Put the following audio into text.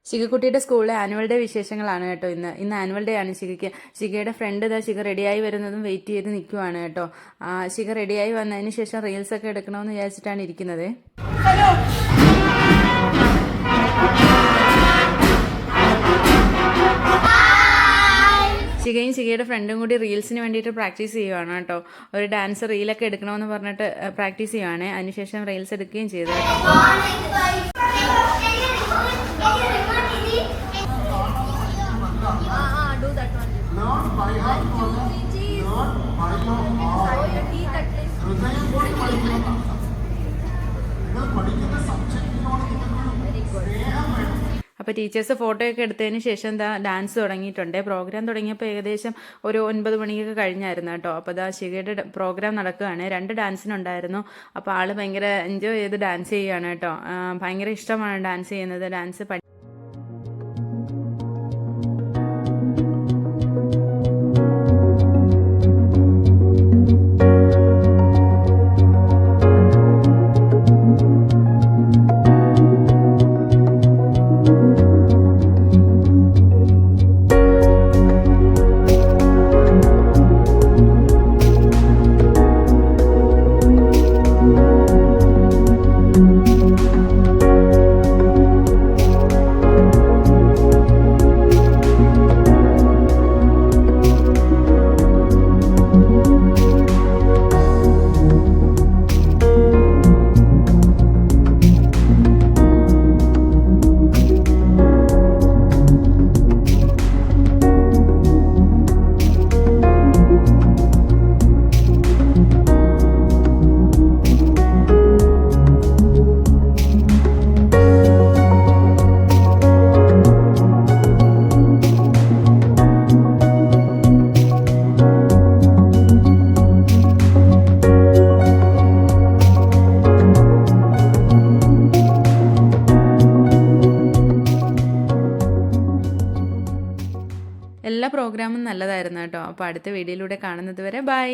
ശിഖക്കുട്ടിയുടെ സ്കൂളിലെ annual day വിശേഷങ്ങളാണ് കേട്ടോ. ഇന്ന് ആനുവൽ ഡേ ആണ് ശിഖയ്ക്ക്. ശിഖയുടെ ഫ്രണ്ട് ഇതാ ശിഖ റെഡിയായി വരുന്നതും വെയിറ്റ് ചെയ്ത് നിൽക്കുവാണ് കേട്ടോ. ശിഖ റെഡിയായി വന്നതിന് ശേഷം റീൽസ് ഒക്കെ എടുക്കണമെന്ന് വിചാരിച്ചിട്ടാണ് ഇരിക്കുന്നത്. ശിഖയും ശിഖയുടെ ഫ്രണ്ടും കൂടി റീൽസിന് വേണ്ടിയിട്ട് പ്രാക്ടീസ് ചെയ്യുവാണ് കേട്ടോ. ഒരു ഡാൻസ് റീലൊക്കെ എടുക്കണമെന്ന് പറഞ്ഞിട്ട് പ്രാക്ടീസ് ചെയ്യുവാണ്. അതിനുശേഷം റീൽസ് എടുക്കുകയും ചെയ്തു. Do that one. Not by heart, not by your heart. Show your teeth at least. അപ്പോൾ ടീച്ചേഴ്സ് ഫോട്ടോയൊക്കെ എടുത്തതിന് ശേഷം എന്താ ഡാൻസ് തുടങ്ങിയിട്ടുണ്ട്. പ്രോഗ്രാം തുടങ്ങിയപ്പോൾ ഏകദേശം ഒരു 9 മണിയൊക്കെ കഴിഞ്ഞായിരുന്നു കേട്ടോ. അപ്പോൾ ഇതാ ശിഖയുടെ പ്രോഗ്രാം നടക്കുകയാണ്. 2 ഡാൻസിനുണ്ടായിരുന്നു. അപ്പോൾ ആൾ ഭയങ്കര എൻജോയ് ചെയ്ത് ഡാൻസ് ചെയ്യുകയാണ് കേട്ടോ. ഭയങ്കര ഇഷ്ടമാണ് ഡാൻസ് ചെയ്യുന്നത്. ഡാൻസ് എല്ലാ പ്രോഗ്രാമും നല്ലതായിരുന്നു കേട്ടോ. അപ്പോൾ അടുത്ത വീഡിയോയിലൂടെ കാണുന്നത് വരെ ബൈ.